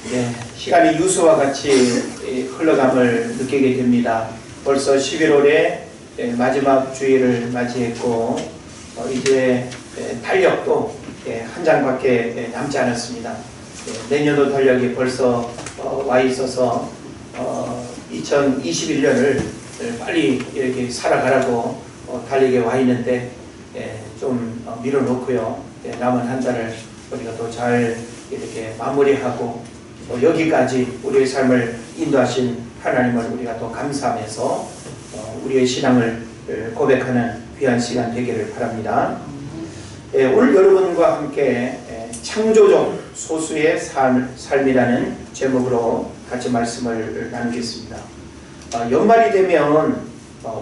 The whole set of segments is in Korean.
네, 시간이 유수와 같이 흘러감을 느끼게 됩니다. 벌써 11월에 마지막 주일을 맞이했고 이제 달력도 한 장밖에 남지 않았습니다. 내년도 달력이 벌써 와 있어서 2021년을 빨리 이렇게 살아가라고 달력에 와 있는데 좀 밀어놓고요. 남은 한 달을 우리가 또 잘 이렇게 마무리하고 여기까지 우리의 삶을 인도하신 하나님을 우리가 또 감사하면서 우리의 신앙을 고백하는 귀한 시간 되기를 바랍니다. 오늘 여러분과 함께 창조적 소수의 삶이라는 제목으로 같이 말씀을 나누겠습니다. 연말이 되면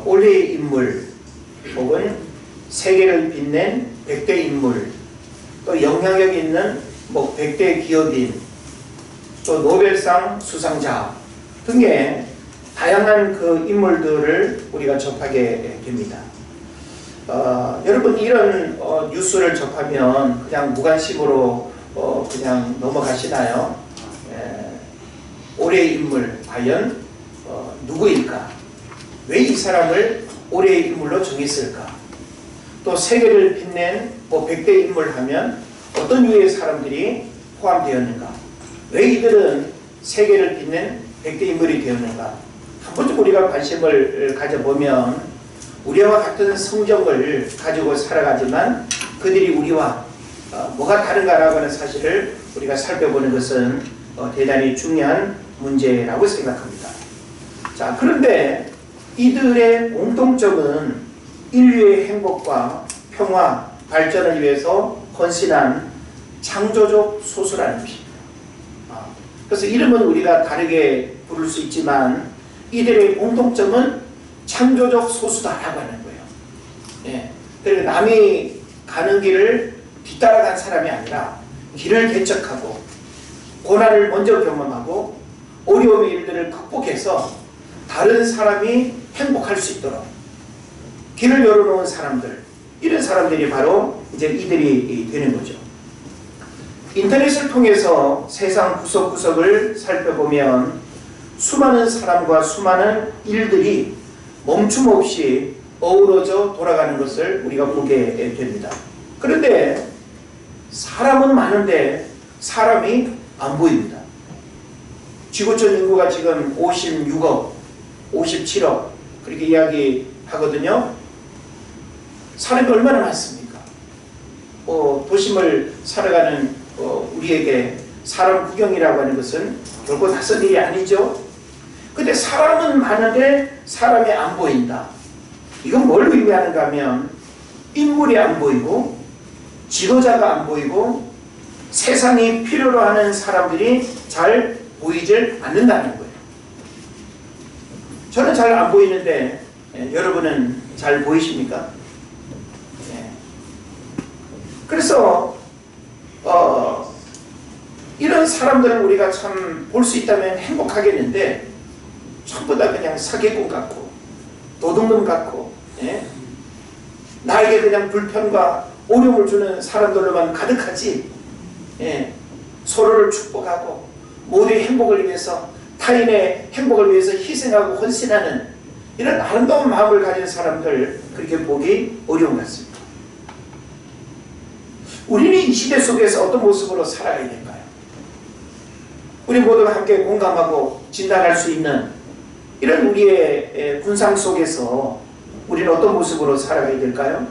올해의 인물 혹은 세계를 빛낸 100대 인물, 또 영향력 있는 100대 기업인, 또 노벨상 수상자 등의 다양한 그 인물들을 우리가 접하게 됩니다. 여러분 이런 뉴스를 접하면 그냥 무관심으로 그냥 넘어가시나요? 올해의 인물 과연 누구일까? 왜 이 사람을 올해의 인물로 정했을까? 또 세계를 빛낸 100대 인물 하면 어떤 유의 사람들이 포함되었는가? 왜 이들은 세계를 빛낸 100대 인물이 되었는가? 한 번쯤 우리가 관심을 가져보면 우리와 같은 성정을 가지고 살아가지만 그들이 우리와 뭐가 다른가라고 하는 사실을 우리가 살펴보는 것은 대단히 중요한 문제라고 생각합니다. 자, 그런데 이들의 공통점은 인류의 행복과 평화, 발전을 위해서 헌신한 창조적 소수라는 것입니다. 그래서 이름은 우리가 다르게 부를 수 있지만 이들의 공통점은 창조적 소수다라고 하는 거예요. 예. 그러니까 남이 가는 길을 뒤따라간 사람이 아니라 길을 개척하고 고난을 먼저 경험하고 어려움의 일들을 극복해서 다른 사람이 행복할 수 있도록 길을 열어놓은 사람들, 이런 사람들이 바로 이제 이들이 되는 거죠. 인터넷을 통해서 세상 구석구석을 살펴보면 수많은 사람과 수많은 일들이 멈춤 없이 어우러져 돌아가는 것을 우리가 보게 됩니다. 그런데 사람은 많은데 사람이 안 보입니다. 지구촌 인구가 지금 56억, 57억 그렇게 이야기하거든요. 사람이 얼마나 많습니까? 도심을 살아가는 우리에게 사람 구경이라고 하는 것은 결코 낯선 일이 아니죠. 근데 사람은 많은데 사람이 안 보인다. 이건 뭘 의미하는가 하면 인물이 안 보이고 지도자가 안 보이고 세상이 필요로 하는 사람들이 잘 보이질 않는다는 거예요. 저는 잘 안 보이는데 여러분은 잘 보이십니까? 그래서 이런 사람들을 우리가 참 볼 수 있다면 행복하겠는데 전부 다 그냥 사기꾼 같고 도둑놈 같고 나에게 그냥 불편과 어려움을 주는 사람들로만 가득하지 서로를 축복하고 모두의 행복을 위해서 타인의 행복을 위해서 희생하고 헌신하는 이런 아름다운 마음을 가진 사람들 그렇게 보기 어려운 것 같습니다. 우리는 이 시대 속에서 어떤 모습으로 살아가야 될까요? 우리 모두가 함께 공감하고 진단할 수 있는 이런 우리의 군상 속에서 우리는 어떤 모습으로 살아가야 될까요?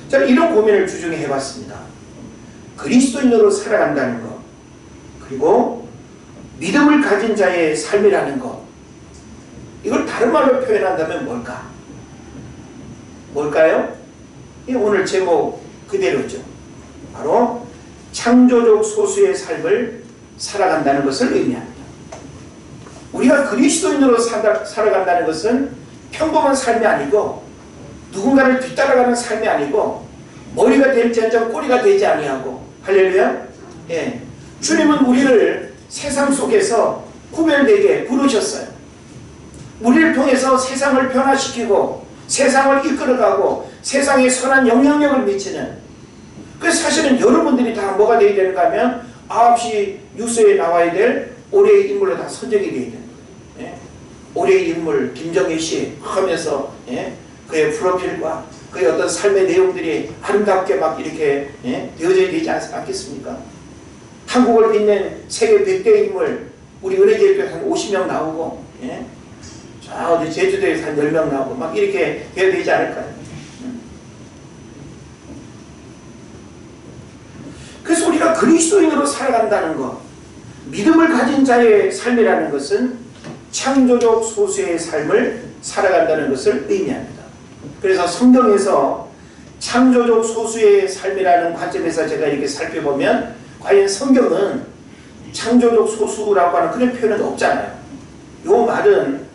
저는 이런 고민을 주중에 해봤습니다. 그리스도인으로 살아간다는 것, 그리고 믿음을 가진 자의 삶이라는 것, 이걸 다른 말로 표현한다면 뭘까? 뭘까요? 오늘 제목 그대로죠. 바로 창조적 소수의 삶을 살아간다는 것을 의미합니다. 우리가 그리스도인으로 살아간다는 것은 평범한 삶이 아니고 누군가를 뒤따라가는 삶이 아니고 머리가 될지언정 꼬리가 되지 아니하고 할렐루야. 주님은 우리를 세상 속에서 구별되게 부르셨어요. 우리를 통해서 세상을 변화시키고 세상을 이끌어가고 세상에 선한 영향력을 미치는, 그래서 사실은 여러분들이 다 뭐가 되어야 되는가 하면 9시 뉴스에 나와야 될 올해의 인물로 다 선정이 되어 있는 거예요. 예? 올해의 인물 김정일 씨 하면서 예? 그의 프로필과 그의 어떤 삶의 내용들이 아름답게 막 이렇게 예? 되어져야 되지 않겠습니까? 한국을 빛낸 세계 100대 인물 우리 은혜제일교회 한 50명 나오고 예? 자 어디 제주도에서 한 10명 나오고 막 이렇게 되어야 되지 않을까요? 그래서 우리가 그리스도인으로 살아간다는 것, 믿음을 가진 자의 삶이라는 것은 창조적 소수의 삶을 살아간다는 것을 의미합니다. 그래서 성경에서 창조적 소수의 삶이라는 관점에서 제가 이렇게 살펴보면 과연 성경은 창조적 소수라고 하는 그런 표현은 없잖아요. 이 말은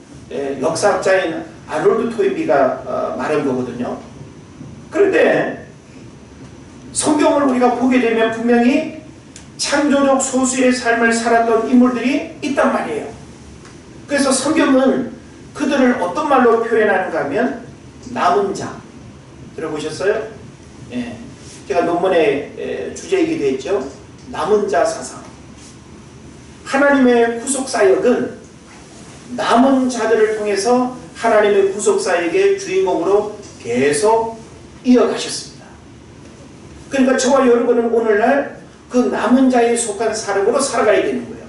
역사학자인 아놀드 토인비가 말한 거거든요. 그런데 성경을 우리가 보게 되면 분명히 창조적 소수의 삶을 살았던 인물들이 있단 말이에요. 그래서 성경은 그들을 어떤 말로 표현하는가 하면 남은 자. 들어보셨어요? 예. 제가 논문의 주제이기도 했죠. 남은 자 사상. 하나님의 구속사역은 남은 자들을 통해서 하나님의 구속사역의 주인공으로 계속 이어가셨습니다. 그러니까 저와 여러분은 오늘날 그 남은 자에 속한 사람으로 살아가야 되는 거예요.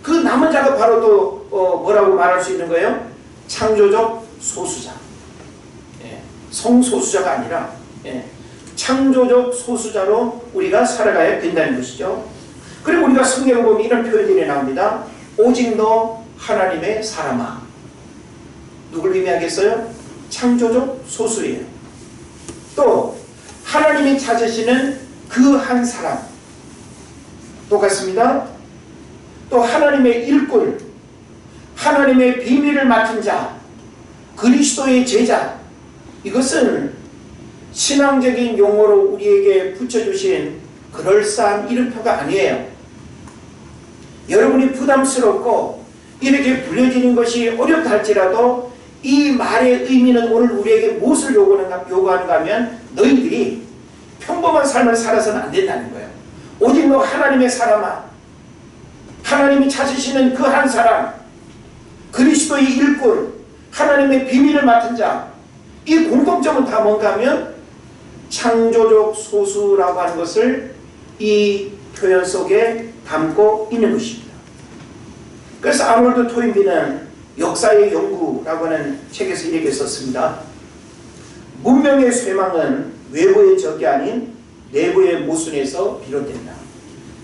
그 남은 자가 바로 또 뭐라고 말할 수 있는 거예요? 창조적 소수자. 예. 성소수자가 아니라 예. 창조적 소수자로 우리가 살아가야 된다는 것이죠. 그리고 우리가 성경을 보면 이런 표현들이 나옵니다. 오직 너 하나님의 사람아. 누굴 의미하겠어요? 창조적 소수예요. 또 하나님이 찾으시는 그 한 사람 똑같습니다. 또 하나님의 일꾼, 하나님의 비밀을 맡은 자, 그리스도의 제자, 이것은 신앙적인 용어로 우리에게 붙여주신 그럴싸한 이름표가 아니에요. 여러분이 부담스럽고 이렇게 불려지는 것이 어렵다 할지라도 이 말의 의미는 오늘 우리에게 무엇을 요구하는가 하면 너희들이 평범한 삶을 살아서는 안 된다는 거예요. 오직 너 하나님의 사람아, 하나님이 찾으시는 그 한 사람, 그리스도의 일꾼, 하나님의 비밀을 맡은 자, 이 공통점은 다 뭔가 하면 창조적 소수라고 하는 것을 이 표현 속에 담고 있는 것입니다. 그래서 아놀드 토인비는 역사의 연구라고 하는 책에서 이렇게 썼습니다. 문명의 쇠망은 외부의 적이 아닌 내부의 모순에서 비롯된다.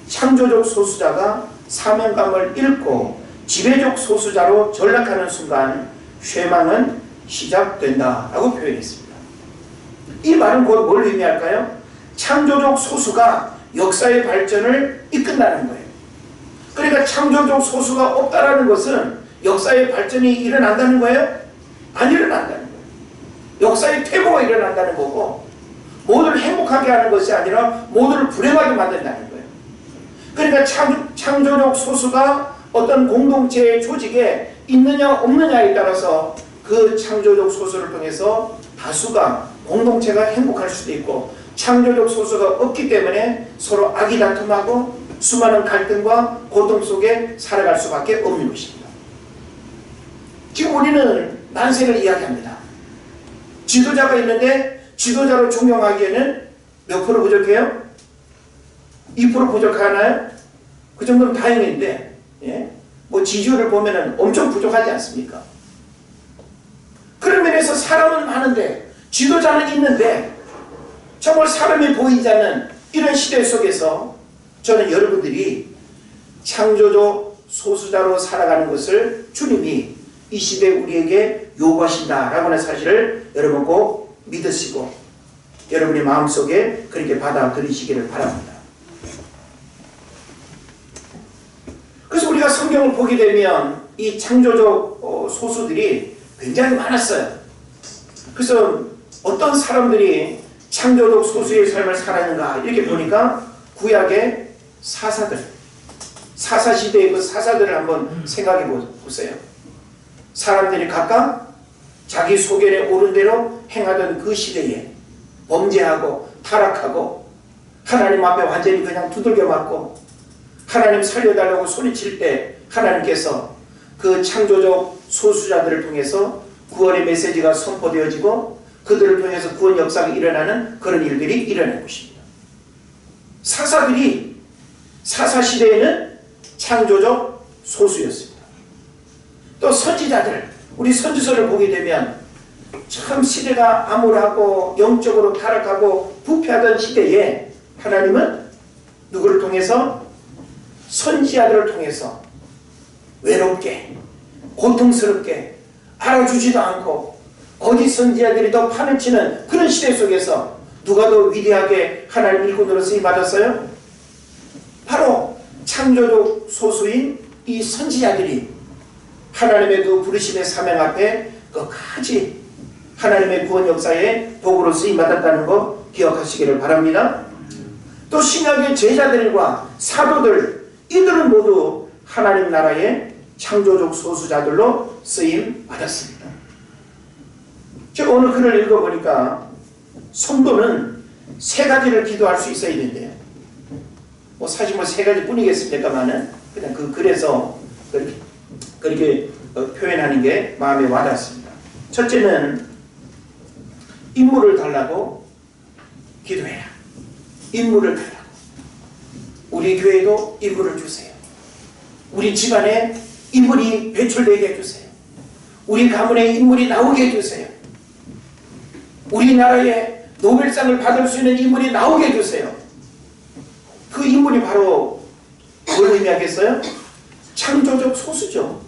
창조적 소수자가 사명감을 잃고 지배적 소수자로 전락하는 순간 쇠망은 시작된다 라고 표현했습니다. 이 말은 곧 뭘 의미할까요? 창조적 소수가 역사의 발전을 이끈다는 거예요. 그러니까 창조적 소수가 없다라는 것은 역사의 발전이 일어난다는 거예요? 안 일어난다는 거예요. 역사의 퇴보가 일어난다는 거고 모두를 행복하게 하는 것이 아니라 모두를 불행하게 만든다는 거예요. 그러니까 창조적 소수가 어떤 공동체의 조직에 있느냐 없느냐에 따라서 그 창조적 소수를 통해서 다수가 공동체가 행복할 수도 있고 창조적 소수가 없기 때문에 서로 악의다툼하고 수많은 갈등과 고통 속에 살아갈 수밖에 없는 것입니다. 지금 우리는 난세를 이야기합니다. 지도자가 있는데 지도자로 존경하기에는 몇 프로 부족해요? 2% 부족하나요? 그 정도면 다행인데 예? 뭐 지지율을 보면 엄청 부족하지 않습니까? 그런 면에서 사람은 많은데 지도자는 있는데 정말 사람이 보이지 않는 이런 시대 속에서 저는 여러분들이 창조적 소수자로 살아가는 것을 주님이 이 시대에 우리에게 요구하신다라고 하는 사실을 여러분 꼭 믿으시고 여러분의 마음속에 그렇게 받아들이시기를 바랍니다. 그래서 우리가 성경을 보게 되면 이 창조적 소수들이 굉장히 많았어요. 그래서 어떤 사람들이 창조적 소수의 삶을 살았는가 이렇게 보니까 구약의 사사들, 사사시대의 그 사사들을 한번 생각해 보세요. 사람들이 각각 자기 소견에 오른 대로 행하던 그 시대에 범죄하고 타락하고 하나님 앞에 완전히 그냥 두들겨 맞고 하나님 살려달라고 소리칠 때 하나님께서 그 창조적 소수자들을 통해서 구원의 메시지가 선포되어지고 그들을 통해서 구원 역사가 일어나는 그런 일들이 일어난 것입니다. 사사들이 사사시대에는 창조적 소수였습니다. 또 선지자들, 우리 선지서를 보게 되면 참 시대가 암울하고 영적으로 타락하고 부패하던 시대에 하나님은 누구를 통해서? 선지자들을 통해서 외롭게 고통스럽게 알아주지도 않고 거짓 선지자들이 더 판을 치는 그런 시대 속에서 누가 더 위대하게 하나님 일꾼으로 쓰임받았어요? 바로 창조적 소수인 이 선지자들이 하나님의 그 부르심의 사명 앞에 끝까지 하나님의 구원 역사에 도구로 쓰임받았다는 거 기억하시기를 바랍니다. 또 신약의 제자들과 사도들, 이들은 모두 하나님 나라의 창조적 소수자들로 쓰임받았습니다. 제가 오늘 글을 읽어보니까 성도는 세 가지를 기도할 수 있어야 된대요. 사실 세 가지 뿐이겠습니까만은 그냥 그 글에서 그렇게 표현하는 게 마음에 와닿습니다. 첫째는 인물을 달라고 기도해라. 인물을 달라고. 우리 교회도 인물을 주세요. 우리 집안에 인물이 배출되게 해주세요. 우리 가문에 인물이 나오게 해주세요. 우리나라에 노벨상을 받을 수 있는 인물이 나오게 해주세요. 그 인물이 바로 뭘 의미하겠어요? 창조적 소수죠.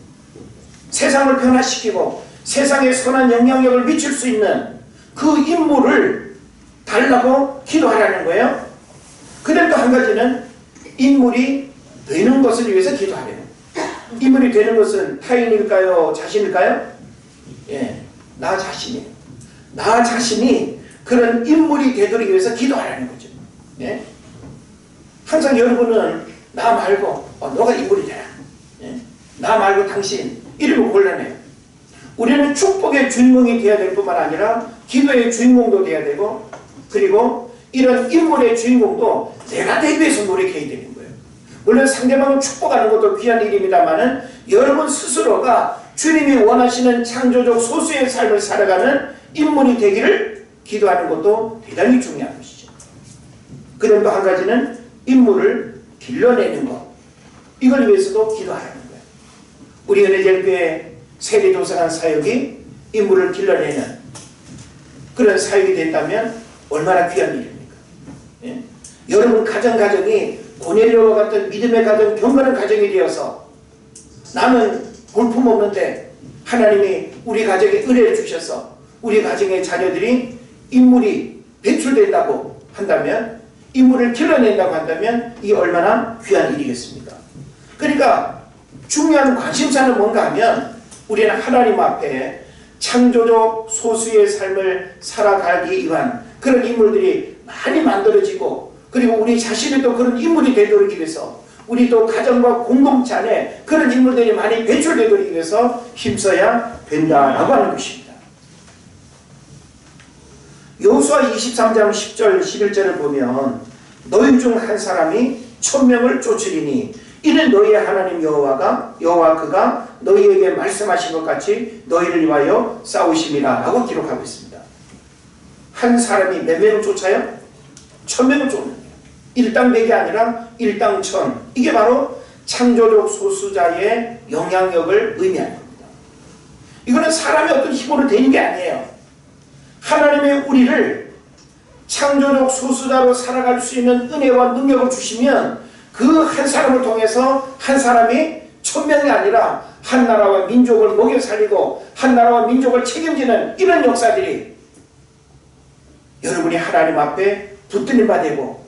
세상을 변화시키고 세상에 선한 영향력을 미칠 수 있는 그 인물을 달라고 기도하라는 거예요. 그다음 또 한 가지는 인물이 되는 것을 위해서 기도하래요. 인물이 되는 것은 타인일까요? 자신일까요? 예, 나 자신이에요. 나 자신이 그런 인물이 되도록 위해서 기도하라는 거죠. 예? 항상 여러분은 나 말고 너가 인물이 되라. 예? 나 말고 당신 이러면 곤란해요. 우리는 축복의 주인공이 되어야 될 뿐만 아니라 기도의 주인공도 되어야 되고 그리고 이런 인물의 주인공도 내가 되기 위해서 노력해야 되는 거예요. 물론 상대방을 축복하는 것도 귀한 일입니다만은 여러분 스스로가 주님이 원하시는 창조적 소수의 삶을 살아가는 인물이 되기를 기도하는 것도 대단히 중요한 것이죠. 그다음 또 한 가지는 인물을 길러내는 것. 이걸 위해서도 기도하라는 거예요. 우리 은혜제일교회 세례조선한 사역이 인물을 길러내는 그런 사역이 된다면 얼마나 귀한 일입니까? 예? 여러분 가정이 고넬료와 같은 믿음의 가정, 경건한 가정이 되어서 나는 볼품없는데 하나님이 우리 가정에 은혜를 주셔서 우리 가정의 자녀들이 인물이 배출된다고 한다면, 인물을 길러낸다고 한다면 이게 얼마나 귀한 일이겠습니까? 그러니까 중요한 관심사는 뭔가 하면 우리는 하나님 앞에 창조적 소수의 삶을 살아가기 위한 그런 인물들이 많이 만들어지고 그리고 우리 자신이 또 그런 인물이 되도록 위해서 우리 또 가정과 공동체 안에 그런 인물들이 많이 배출되도록 위해서 힘써야 된다라고 하는 것입니다. 여호수아 23장 10절 11절을 보면 너희 중 한 사람이 1000명을 쫓으리니 이는 너희의 하나님 여호와 그가 너희에게 말씀하신 것 같이 너희를 위하여 싸우심이라 라고 기록하고 있습니다. 한 사람이 몇 명을 쫓아요? 1000명을 쫓는 거예요. 일당 100이 아니라 일당 1000. 이게 바로 창조적 소수자의 영향력을 의미하는 겁니다. 이거는 사람의 어떤 힘으로 되는 게 아니에요. 하나님의 우리를 창조적 소수자로 살아갈 수 있는 은혜와 능력을 주시면 그 한 사람을 통해서 한 사람이 1000명이 아니라 한 나라와 민족을 먹여 살리고 한 나라와 민족을 책임지는 이런 역사들이 여러분이 하나님 앞에 붙들림 받고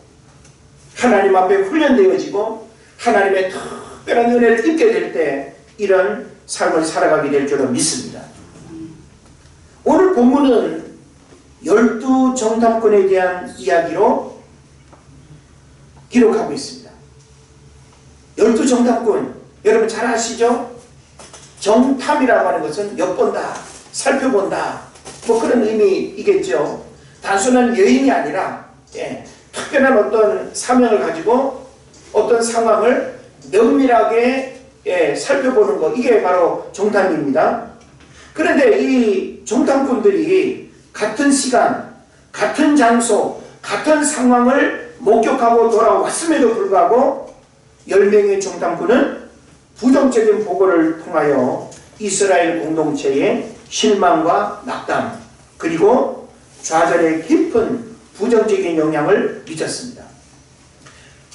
하나님 앞에 훈련되어지고 하나님의 특별한 은혜를 입게 될 때 이런 삶을 살아가게 될 줄은 믿습니다. 오늘 본문은 12정탐꾼에 대한 이야기로 기록하고 있습니다. 12정탐꾼 여러분 잘 아시죠? 정탐이라고 하는 것은 엿본다, 살펴본다 뭐 그런 의미이겠죠. 단순한 여행이 아니라 특별한 어떤 사명을 가지고 어떤 상황을 면밀하게 살펴보는 것, 이게 바로 정탐입니다. 그런데 이 정탐꾼들이 같은 시간, 같은 장소, 같은 상황을 목격하고 돌아왔음에도 불구하고 10명의 정탐꾼은 부정적인 보고를 통하여 이스라엘 공동체의 실망과 낙담, 그리고 좌절의 깊은 부정적인 영향을 미쳤습니다.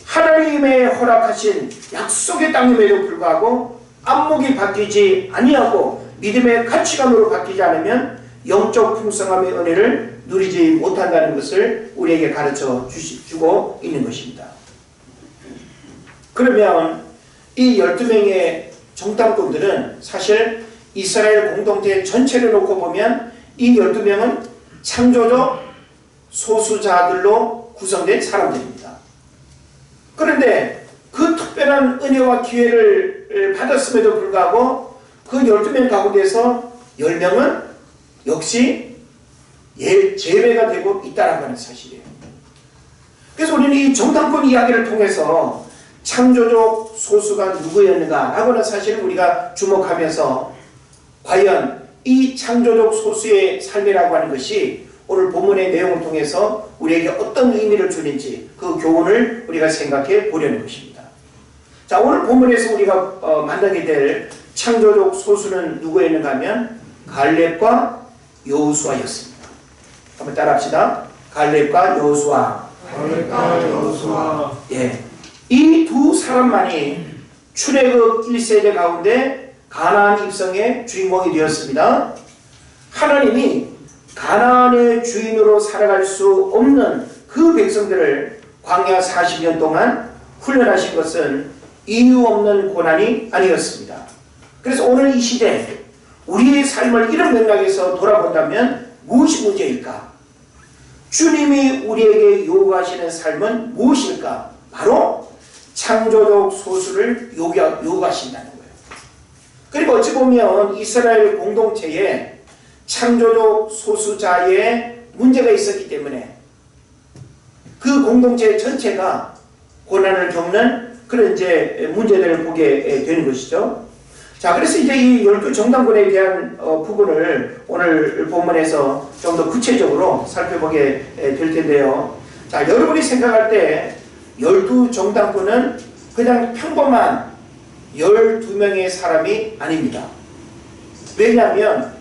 하나님의 허락하신 약속의 땅임에도 불구하고 안목이 바뀌지 아니하고 믿음의 가치관으로 바뀌지 않으면 영적 풍성함의 은혜를 누리지 못한다는 것을 우리에게 가르쳐 주고 있는 것입니다. 그러면 이 12명의 정탐꾼들은 사실 이스라엘 공동체 전체를 놓고 보면 이 12명은 창조적 소수자들로 구성된 사람들입니다. 그런데 그 특별한 은혜와 기회를 받았음에도 불구하고 그 12명 가운데서 10명은 역시 제외가 되고 있다는 하는 사실이에요. 그래서 우리는 이 정탐꾼 이야기를 통해서 창조적 소수가 누구였는가 라고는 사실 우리가 주목하면서 과연 이 창조적 소수의 삶이라고 하는 것이 오늘 본문의 내용을 통해서 우리에게 어떤 의미를 주는지 그 교훈을 우리가 생각해 보려는 것입니다. 자, 오늘 본문에서 우리가 만나게 될 창조적 소수는 누구였는가 하면 갈렙과 여호수아였습니다. 한번 따라합시다. 갈렙과 여호수아. 갈렙과 여호수아. 예, 이 두 사람만이 출애굽 1세대 가운데 가나안 입성의 주인공이 되었습니다. 하나님이 가나안의 주인으로 살아갈 수 없는 그 백성들을 광야 40년 동안 훈련하신 것은 이유 없는 고난이 아니었습니다. 그래서 오늘 이 시대 우리의 삶을 이런 맥락에서 돌아본다면 무엇이 문제일까? 주님이 우리에게 요구하시는 삶은 무엇일까? 바로 창조적 소수를 요구하신다는 거예요. 그리고 어찌 보면 이스라엘 공동체에 창조적 소수자의 문제가 있었기 때문에 그 공동체 전체가 고난을 겪는 그런 이제 문제들을 보게 되는 것이죠. 자, 그래서 이제 이 12 정탐꾼에 대한 부분을 오늘 본문에서 좀 더 구체적으로 살펴보게 될 텐데요. 자, 여러분이 생각할 때 12 정탐꾼은 그냥 평범한 12명의 사람이 아닙니다. 왜냐하면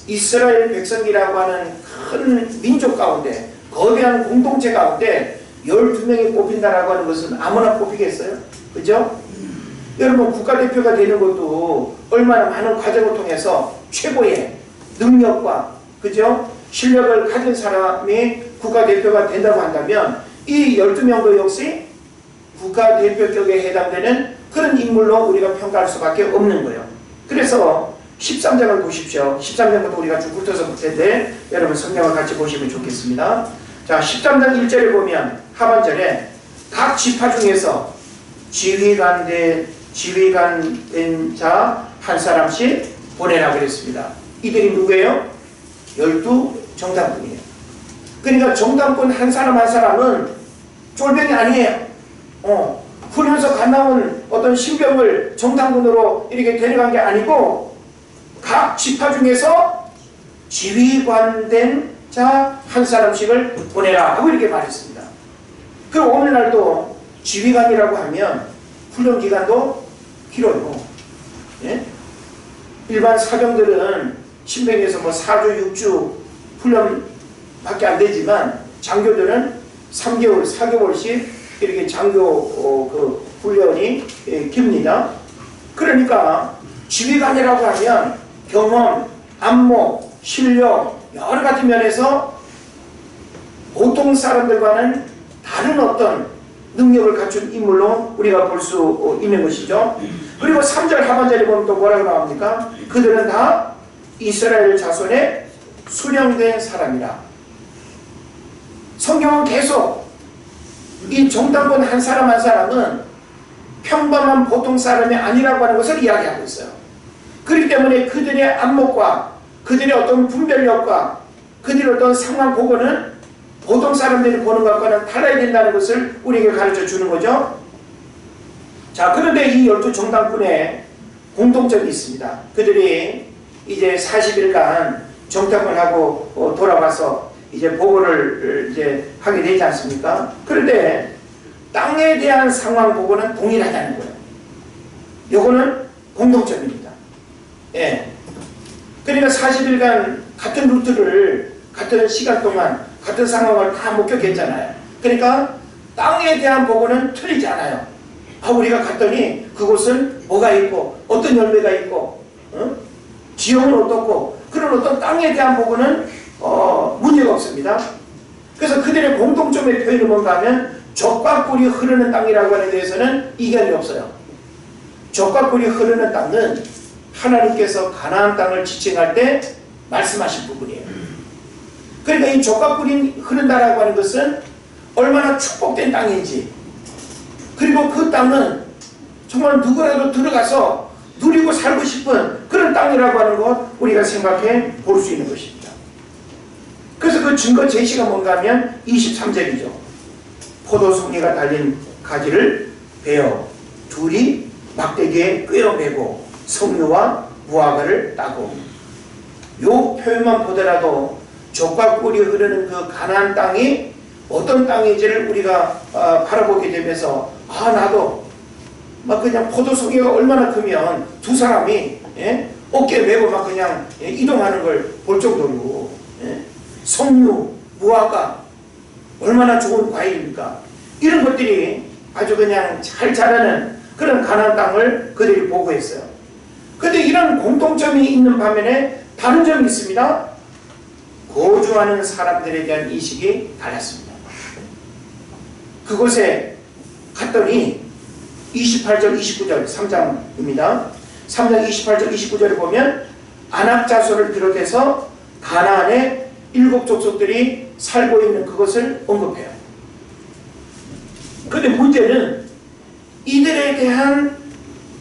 이스라엘 백성이라고 하는 큰 민족 가운데, 거대한 공동체 가운데 12명이 뽑힌다라고 하는 것은 아무나 뽑히겠어요? 그죠? 여러분, 국가대표가 되는 것도 얼마나 많은 과정을 통해서 최고의 능력과, 그죠? 실력을 가진 사람이 국가대표가 된다고 한다면 이 12명도 역시 국가대표격에 해당되는 그런 인물로 우리가 평가할 수밖에 없는 거예요. 그래서 13장을 보십시오. 13장부터 우리가 쭉 훑어서 볼 텐데 여러분 성경을 같이 보시면 좋겠습니다. 자, 13장 1절에 보면 하반절에 각 지파 중에서 지휘관 된 자 한 사람씩 보내라 그랬습니다. 이들이 누구예요? 12 정탐꾼이에요. 그러니까 정탐꾼 한 사람 한 사람은 쫄병이 아니에요. 훈련소 갔나온 어떤 신병을 정탐꾼으로 이렇게 데려간 게 아니고 각 지파 중에서 지휘관된 자 한 사람씩을 보내라 하고 이렇게 말했습니다. 그럼 오늘날도 지휘관이라고 하면 훈련 기간도 길어요. 예? 일반 사병들은 신병에서 4주, 6주 훈련밖에 안 되지만 장교들은 3개월, 4개월씩 이렇게 장교 훈련이 깁니다. 그러니까 지휘관이라고 하면 경험, 안목, 실력 여러 가지 면에서 보통 사람들과는 다른 어떤 능력을 갖춘 인물로 우리가 볼 수 있는 것이죠. 그리고 3절 하반절에 보면 또 뭐라고 나옵니까? 그들은 다 이스라엘 자손의 수령된 사람이라. 성경은 계속 이 정탐꾼 한 사람 한 사람은 평범한 보통 사람이 아니라고 하는 것을 이야기하고 있어요. 그렇기 때문에 그들의 안목과 그들의 어떤 분별력과 그들의 어떤 상황 보고는 보통 사람들이 보는 것과는 달라야 된다는 것을 우리에게 가르쳐 주는 거죠. 자, 그런데 이 12정탐꾼의 공통점이 있습니다. 그들이 이제 40일간 정탐을 하고 돌아와서 이제 보고를 이제 하게 되지 않습니까? 그런데 땅에 대한 상황 보고는 동일하다는 거예요. 요거는 공통점입니다. 예. 그러니까 40일간 같은 루트를 같은 시간 동안 같은 상황을 다 목격했잖아요. 그러니까 땅에 대한 보고는 틀리지 않아요. 우리가 갔더니 그곳은 뭐가 있고 어떤 열매가 있고 지형은 어떻고 그런 어떤 땅에 대한 보고는 문제가 없습니다. 그래서 그들의 공통점의 표현이 뭔가 하면 젖과 꿀이 흐르는 땅이라고 하는 데에서는 이견이 없어요. 젖과 꿀이 흐르는 땅은 하나님께서 가나안 땅을 지칭할 때 말씀하신 부분이에요. 그러니까 이 젖과 꿀이 흐른다라고 하는 것은 얼마나 축복된 땅인지, 그리고 그 땅은 정말 누구라도 들어가서 누리고 살고 싶은 그런 땅이라고 하는 것 우리가 생각해 볼 수 있는 것입니다. 그래서 그 증거 제시가 뭔가 하면 23절이죠. 포도송이가 달린 가지를 베어 둘이 막대기에 꿰어매고 석류와 무화과를 따고, 요 표현만 보더라도 젖과 꿀이 흐르는 그 가나안 땅이 어떤 땅인지를 우리가 바라보게 되면서 나도 막 그냥 포도송이가 얼마나 크면 두 사람이 어깨에 메고 막 그냥 이동하는 걸 볼 정도로 석류, 무화과 얼마나 좋은 과일입니까? 이런 것들이 아주 그냥 잘 자라는 그런 가나안 땅을 그들이 보고했어요. 그런데 이런 공통점이 있는 반면에 다른 점이 있습니다. 거주하는 사람들에 대한 인식이 달랐습니다. 그곳에 갔더니 28절 29절 3장입니다. 3장 28절 29절을 보면 아낙 자손을 비롯해서 가나안의 7 족속들이 살고 있는 그것을 언급해요. 그런데 문제는 이들에 대한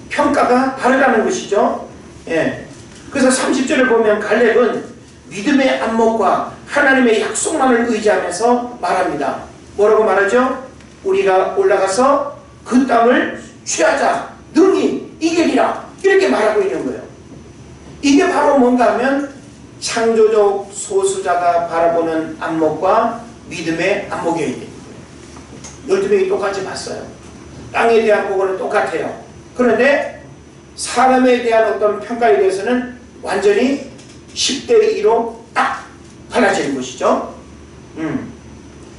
평가가 다르다는 것이죠. 예. 그래서 30절을 보면 갈렙은 믿음의 안목과 하나님의 약속만을 의지하면서 말합니다. 뭐라고 말하죠? 우리가 올라가서 그 땅을 취하자, 능히 이기리라, 이렇게 말하고 있는 거예요. 이게 바로 뭔가 하면 창조적 소수자가 바라보는 안목과 믿음의 안목이어야 됩니다. 12명이 똑같이 봤어요. 땅에 대한 보고는 똑같아요. 그런데 사람에 대한 어떤 평가에 대해서는 완전히 10대 2로 딱 갈라지는 것이죠.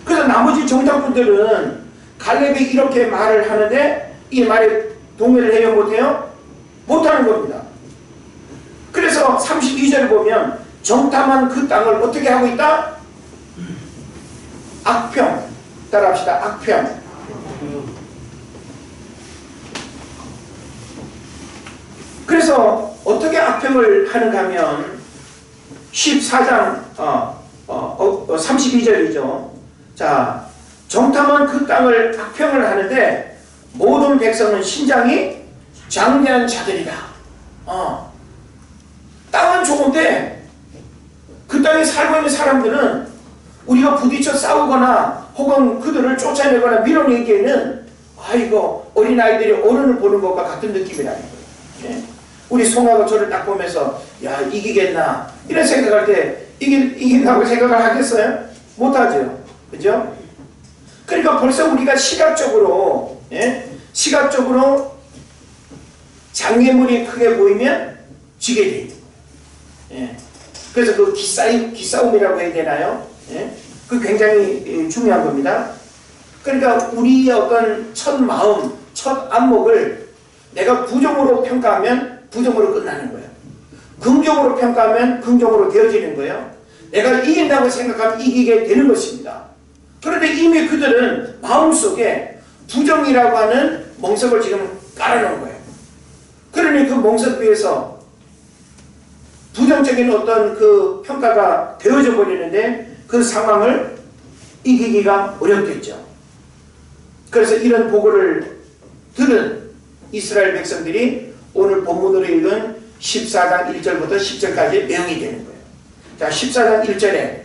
그래서 나머지 정탐꾼들은 갈렙이 이렇게 말을 하는데 이 말에 동의를 해요, 못해요? 못하는 겁니다. 그래서 32절을 보면 정탐한 그 땅을 어떻게 하고 있다? 악평. 따라합시다. 악평. 그래서 어떻게 악평을 하는가 하면 14장 32절이죠. 자, 정탐한 그 땅을 악평을 하는데 모든 백성은 신장이 장대한 자들이다. 땅은 좋은데 그 땅에 살고 있는 사람들은 우리가 부딪혀 싸우거나 혹은 그들을 쫓아내거나 밀어내기에는 이거 어린아이들이 어른을 보는 것과 같은 느낌이라는 거예요. 우리 송아가 저를 딱 보면서 야, 이기겠나 이런 생각할 때 이긴다고 생각을 하겠어요? 못하죠. 그죠? 그러니까 벌써 우리가 시각적으로 장애물이 크게 보이면 지게 돼 있는 거예요. 그래서 그 기싸움이라고 해야 되나요? 그 굉장히 중요한 겁니다. 그러니까 우리의 어떤 첫 마음, 첫 안목을 내가 부정으로 평가하면 부정으로 끝나는 거예요. 긍정으로 평가하면 긍정으로 되어지는 거예요. 내가 이긴다고 생각하면 이기게 되는 것입니다. 그런데 이미 그들은 마음속에 부정이라고 하는 멍석을 지금 깔아놓은 거예요. 그러니 그 멍석 위에서 부정적인 어떤 그 평가가 되어져 버리는데 그 상황을 이기기가 어렵겠죠. 그래서 이런 보고를 들은 이스라엘 백성들이 오늘 본문으로 읽은 14장 1절부터 10절까지 명이 되는 거예요. 자, 14장 1절에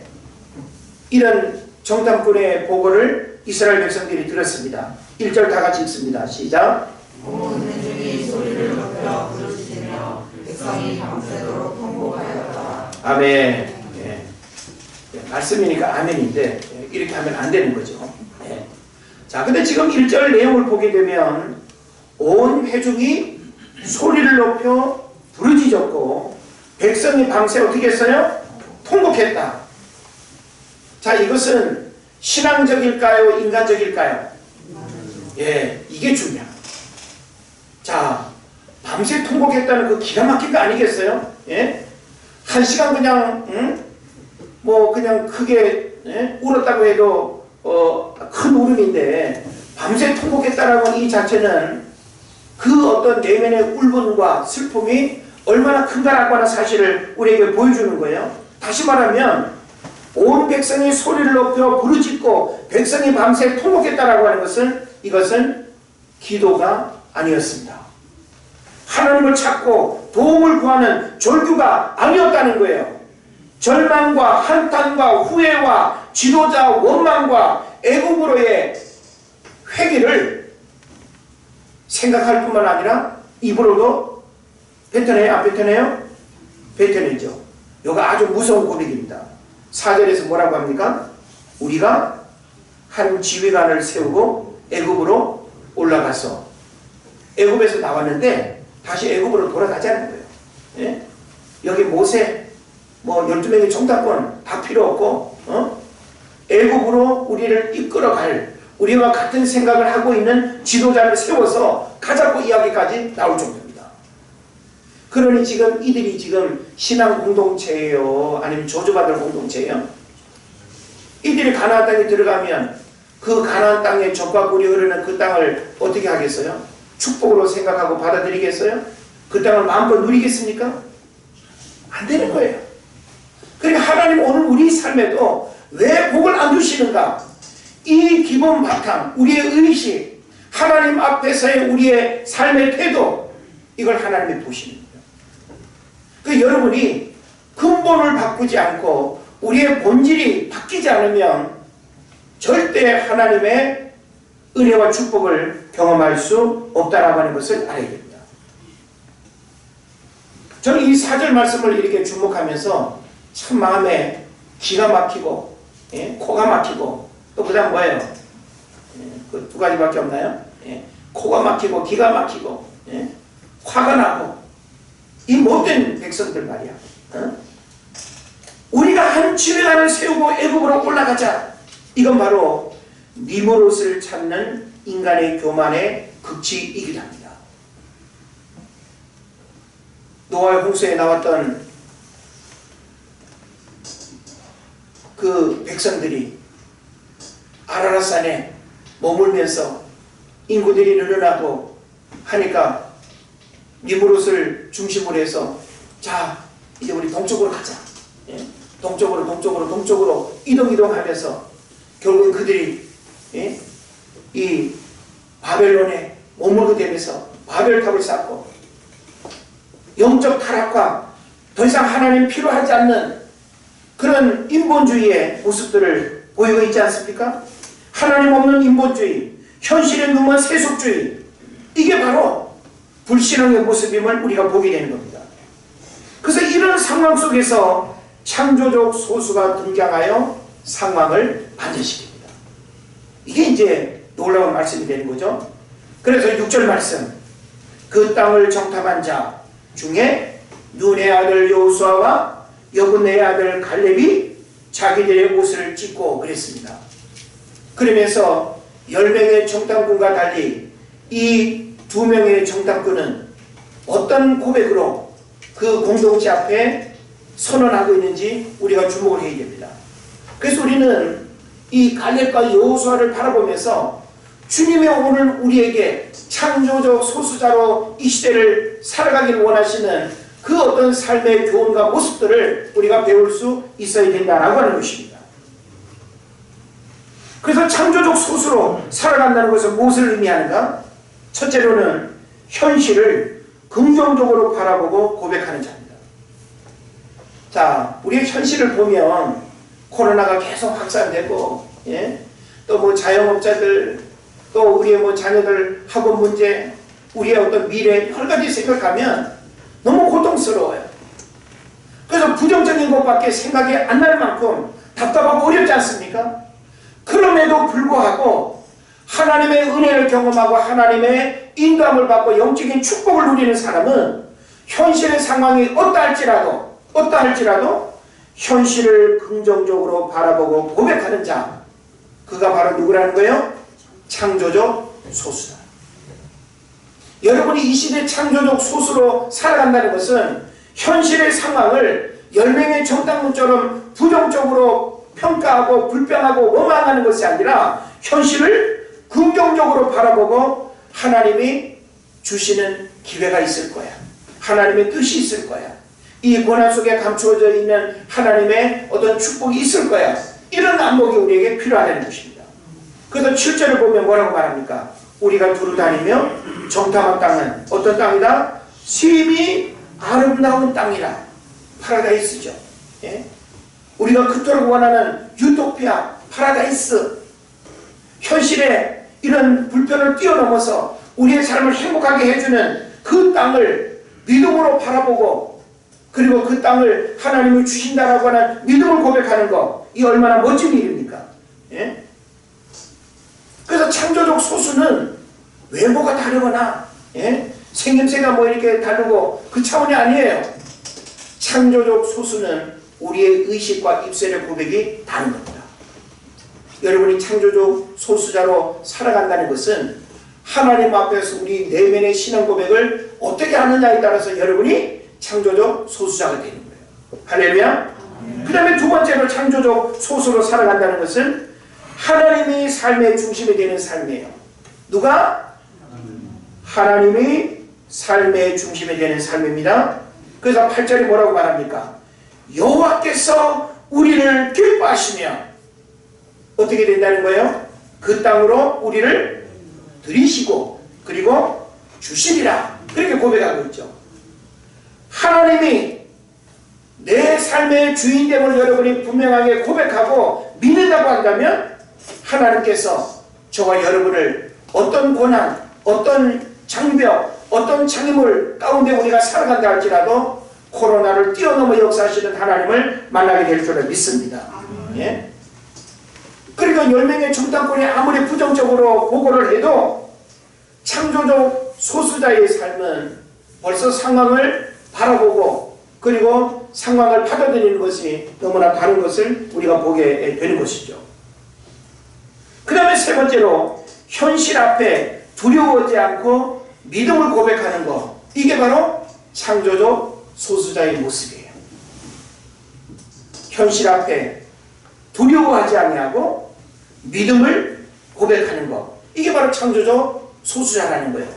이런 정탐꾼의 보고를 이스라엘 백성들이 들었습니다. 1절 다 같이 읽습니다. 시작. 온 회중이 소리를 높여 부르짖으며 백성이 밤새도록 통곡하였다. 아멘. 예. 말씀이니까 아멘인데 이렇게 하면 안 되는 거죠. 예. 자, 근데 지금 1절 내용을 보게 되면 온 회중이 소리를 높여 부르짖었고 백성이 밤새 어떻게 했어요? 통곡했다. 자, 이것은 신앙적일까요? 인간적일까요? 예, 이게 중요합니다. 자, 밤새 통곡했다는 그 기가 막힌 거 아니겠어요? 예? 한 시간 그냥 뭐 그냥 크게 울었다고 해도 큰 울음인데 밤새 통곡했다라고 이 자체는 그 어떤 내면의 울분과 슬픔이 얼마나 큰가라고 하는 사실을 우리에게 보여주는 거예요. 다시 말하면 온 백성이 소리를 높여 부르짖고 백성이 밤새 통곡했다라고 하는 것은 이것은 기도가 아니었습니다. 하나님을 찾고 도움을 구하는 절규가 아니었다는 거예요. 절망과 한탄과 후회와 지도자 원망과 애국으로의 회개를 생각할 뿐만 아니라 입으로도 뱉어내요? 안 뱉어내요? 뱉어내죠. 이거 아주 무서운 고백입니다. 4절에서 뭐라고 합니까? 우리가 한 지휘관을 세우고 애굽으로 올라가서 애굽에서 나왔는데 다시 애굽으로 돌아가자는 거예요. 예? 여기 모세 뭐 12명의 총탑권 다 필요 없고 애굽으로 우리를 이끌어갈 우리와 같은 생각을 하고 있는 지도자를 세워서 가자고 이야기까지 나올 정도입니다. 그러니 지금 이들이 지금 신앙 공동체예요? 아니면 저주받을 공동체예요? 이들이 가나안 땅에 들어가면 그 가나안 땅에 젖과 꿀이 흐르는 그 땅을 어떻게 하겠어요? 축복으로 생각하고 받아들이겠어요? 그 땅을 마음껏 누리겠습니까? 안 되는 거예요. 그러니까 하나님 오늘 우리 삶에도 왜 복을 안 주시는가? 이 기본 바탕, 우리의 의식, 하나님 앞에서의 우리의 삶의 태도, 이걸 하나님이 보시는 거예요. 그 여러분이 근본을 바꾸지 않고 우리의 본질이 바뀌지 않으면 절대 하나님의 은혜와 축복을 경험할 수 없다라고 하는 것을 알아야 됩니다. 저는 이 4절 말씀을 이렇게 주목하면서 참 마음에 기가 막히고 코가 막히고 또 그 다음 뭐예요? 그 두 가지밖에 없나요? 코가 막히고 기가 막히고 화가 나고 이 못된 백성들 말이야. 우리가 한 지휘관을 세우고 애굽으로 올라가자. 이건 바로 니므롯을 찾는 인간의 교만의 극치이기도 합니다. 노아의 홍수에 나왔던 그 백성들이 아라랏산에 머물면서 인구들이 늘어나고 하니까 니므롯을 중심으로 해서 자 이제 우리 동쪽으로 가자. 동쪽으로 이동하면서 결국은 그들이 이 바벨론에 머물게 되면서 바벨탑을 쌓고 영적 타락과 더 이상 하나님 필요하지 않는 그런 인본주의의 모습들을 보이고 있지 않습니까? 하나님 없는 인본주의, 현실에 누먼 세속주의, 이게 바로 불신앙의 모습임을 우리가 보게 되는 겁니다. 그래서 이런 상황 속에서 창조적 소수가 등장하여 상황을 반전시킵니다. 이게 이제 놀라운 말씀이 되는 거죠. 그래서 6절 말씀, 그 땅을 정탐한 자 중에 눈의 아들 여호수아와 여분의 아들 갈렙이 자기들의 옷을 찢고 그랬습니다. 그러면서 10명의 정탐꾼과 달리 이 2명의 정탐꾼은 어떤 고백으로 그 공동체 앞에 선언하고 있는지 우리가 주목을 해야 됩니다. 그래서 우리는 이 갈렙과 여호수아를 바라보면서 주님의 오늘 우리에게 창조적 소수자로 이 시대를 살아가기를 원하시는 그 어떤 삶의 교훈과 모습들을 우리가 배울 수 있어야 된다라고 하는 것입니다. 그래서 창조적 소수로 살아간다는 것은 무엇을 의미하는가? 첫째로는 현실을 긍정적으로 바라보고 고백하는 자입니다. 자, 우리의 현실을 보면 코로나가 계속 확산되고 또 뭐 자영업자들 또 우리의 뭐 자녀들 학원 문제 우리의 어떤 미래 여러 가지 생각하면 너무 고통스러워요. 그래서 부정적인 것밖에 생각이 안 날 만큼 답답하고 어렵지 않습니까? 그럼에도 불구하고 하나님의 은혜를 경험하고 하나님의 인도함을 받고 영적인 축복을 누리는 사람은 현실의 상황이 어떠할지라도 현실을 긍정적으로 바라보고 고백하는 자, 그가 바로 누구라는 거예요? 창조적 소수다. 여러분이 이 시대 창조적 소수로 살아간다는 것은 현실의 상황을 열매의 정당문처럼 부정적으로 평가하고 불평하고 원망하는 것이 아니라 현실을 긍정적으로 바라보고 하나님이 주시는 기회가 있을 거야. 하나님의 뜻이 있을 거야. 이 고난 속에 감추어져 있는 하나님의 어떤 축복이 있을 거야. 이런 안목이 우리에게 필요하다는 것입니다. 그래서 7절을 보면 뭐라고 말합니까? 우리가 두루 다니며 정탐한 땅은 어떤 땅이다? 심히 아름다운 땅이라. 파라다이스죠. 예? 우리가 그토록 원하는 유토피아, 파라다이스. 현실에 이런 불편을 뛰어넘어서 우리의 삶을 행복하게 해주는 그 땅을 믿음으로 바라보고, 그리고 그 땅을 하나님이 주신다라고 하는 믿음을 고백하는 것, 이 얼마나 멋진 일입니까? 예? 그래서 창조적 소수는 외모가 다르거나, 예? 생김새가 뭐 이렇게 다르고 그 차원이 아니에요. 창조적 소수는 우리의 의식과 입술의 고백이 다른 겁니다. 여러분이 창조적 소수자로 살아간다는 것은 하나님 앞에서 우리 내면의 신앙 고백을 어떻게 하느냐에 따라서 여러분이 창조적 소수자가 되는 거예요. 할렐루야. 그 다음에 두 번째로 창조적 소수로 살아간다는 것은 하나님이 삶의 중심이 되는 삶이에요. 누가? 하나님이 삶의 중심이 되는 삶입니다. 그래서 8절이 뭐라고 말합니까? 여호와께서 우리를 기뻐하시며 어떻게 된다는 거예요? 그 땅으로 우리를 들이시고 그리고 주시리라. 그렇게 고백하고 있죠. 하나님이 내 삶의 주인됨을 여러분이 분명하게 고백하고 믿는다고 한다면 하나님께서 저와 여러분을 어떤 고난, 어떤 장벽, 어떤 장애물 가운데 우리가 살아간다 할지라도 코로나를 뛰어넘어 역사하시는 하나님을 만나게 될 줄을 믿습니다. 예? 그러니까 10명의 정탐꾼이 아무리 부정적으로 보고를 해도 창조적 소수자의 삶은 벌써 상황을 바라보고 그리고 상황을 받아들이는 것이 너무나 다른 것을 우리가 보게 되는 것이죠. 그 다음에 세 번째로 현실 앞에 두려워하지 않고 믿음을 고백하는 것, 이게 바로 창조적 소수자의 모습이에요. 현실 앞에 두려워하지 아니하고 믿음을 고백하는 것, 이게 바로 창조적 소수자라는 거예요.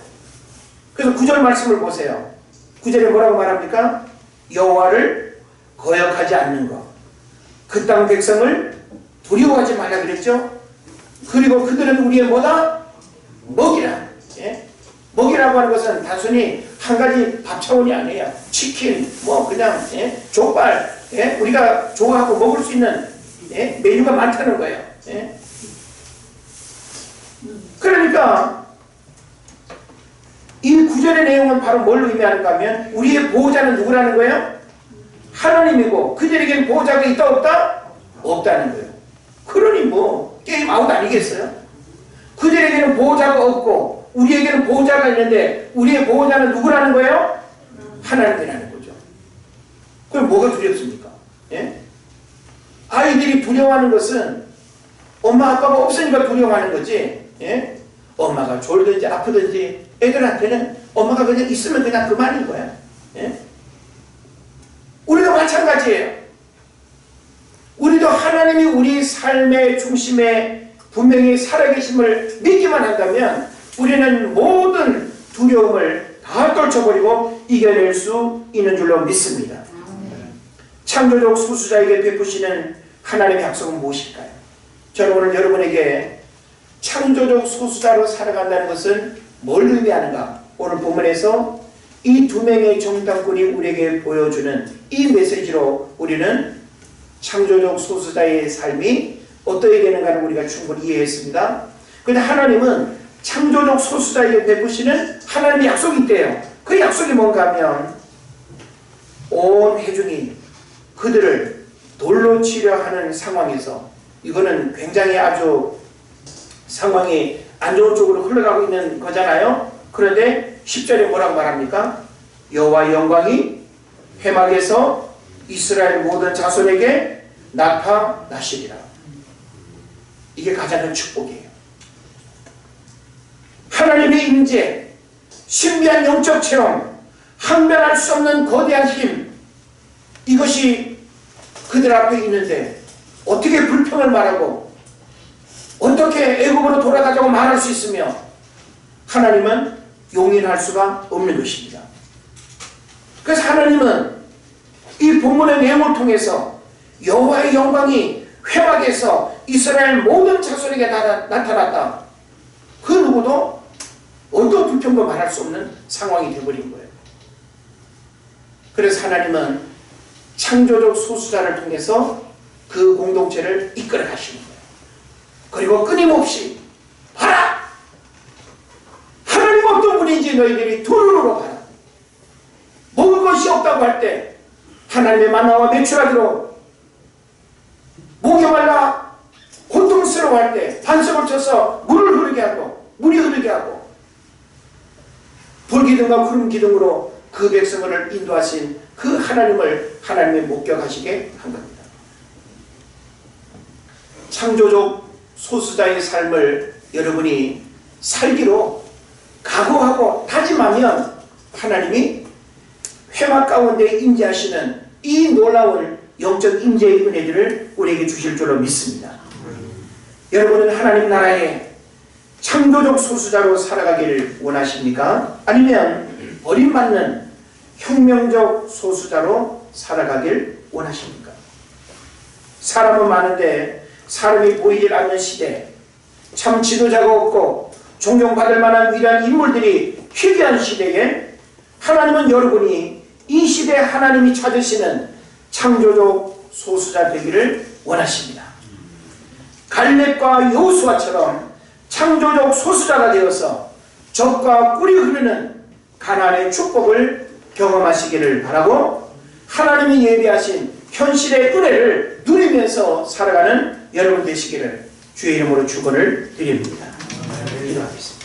그래서 9절 말씀을 보세요. 9절에 뭐라고 말합니까? 여호와를 거역하지 않는 것, 그 땅 백성을 두려워하지 말라 그랬죠. 그리고 그들은 우리의 뭐다? 먹이라. 예? 먹이라고 하는 것은 단순히 한 가지 밥 차원이 아니에요. 치킨, 뭐 그냥 예? 족발, 예? 우리가 좋아하고 먹을 수 있는 예? 메뉴가 많다는 거예요. 예? 그러니까 이 구절의 내용은 바로 뭘 의미하는가 하면 우리의 보호자는 누구라는 거예요? 하나님이고 그들에게는 보호자가 있다 없다? 없다는 거예요. 그러니 뭐 게임 아웃 아니겠어요? 그들에게는 보호자가 없고 우리에게는 보호자가 있는데 우리의 보호자는 누구라는 거예요? 하나님이라는 거죠. 그럼 뭐가 두렵습니까? 예? 아이들이 두려워하는 것은 엄마 아빠가 없으니까 두려워하는 거지. 예? 엄마가 졸든지 아프든지 애들한테는 엄마가 그냥 있으면 그냥 그만인 거야. 예? 우리도 마찬가지예요. 우리도 하나님이 우리 삶의 중심에 분명히 살아계심을 믿기만 한다면 우리는 모든 두려움을 다 떨쳐버리고 이겨낼 수 있는 줄로 믿습니다. 창조적 소수자에게 베푸시는 하나님의 약속은 무엇일까요? 저는 오늘 여러분에게 창조적 소수자로 살아간다는 것은 뭘 의미하는가? 오늘 본문에서 이 두 명의 정탐꾼이 우리에게 보여주는 이 메시지로 우리는 창조적 소수자의 삶이 어떻게 되는가를 우리가 충분히 이해했습니다. 그런데 하나님은 창조적 소수자에게 베푸시는 하나님의 약속이 있대요. 그 약속이 뭔가 하면 온 회중이 그들을 돌로 치려 하는 상황에서, 이거는 굉장히 아주 상황이 안 좋은 쪽으로 흘러가고 있는 거잖아요. 그런데 10절에 뭐라고 말합니까? 여호와의 영광이 회막에서 이스라엘 모든 자손에게 나타나시리라. 이게 가장 큰 축복이에요. 하나님의 임재, 신비한 영적 체험, 항변할 수 없는 거대한 힘, 이것이 그들 앞에 있는데 어떻게 불평을 말하고 어떻게 애굽으로 돌아가자고 말할 수 있으며 하나님은 용인할 수가 없는 것입니다. 그래서 하나님은 이 본문의 내용을 통해서 여호와의 영광이 회막에서 이스라엘 모든 자손에게 나타났다. 그 누구도 어떤 불평도 말할 수 없는 상황이 되어버린 거예요. 그래서 하나님은 창조적 소수자를 통해서 그 공동체를 이끌어 가시는 거예요. 그리고 끊임없이 봐라! 하나님 어떤 분인지 너희들이 두 눈으로 봐라. 먹을 것이 없다고 할 때 하나님의 만나와 메추라기로, 목이 말라 고통스러워할 때 반석을 쳐서 물을 흐르게 하고, 물이 흐르게 하고, 불기둥과 구름기둥으로 그 백성을 인도하신 그 하나님을 하나님의 목격하시게 한 겁니다. 창조적 소수자의 삶을 여러분이 살기로 각오하고 다짐하면 하나님이 회막 가운데 임재하시는 이 놀라운 영적 임재의 은혜들을 우리에게 주실 줄로 믿습니다. 여러분은 하나님 나라의 창조적 소수자로 살아가기를 원하십니까? 아니면 버림받는 혁명적 소수자로 살아가길 원하십니까? 사람은 많은데 사람이 보이질 않는 시대, 참 지도자가 없고 존경받을 만한 위대한 인물들이 희귀한 시대에 하나님은 여러분이 이 시대에 하나님이 찾으시는 창조적 소수자 되기를 원하십니다. 갈렙과 여호수아처럼 창조적 소수자가 되어서 젖과 꿀이 흐르는 가나안의 축복을 경험하시기를 바라고, 하나님이 예비하신 현실의 은혜를 누리면서 살아가는 여러분 되시기를 주의 이름으로 축원을 드립니다. 기도하겠습니다.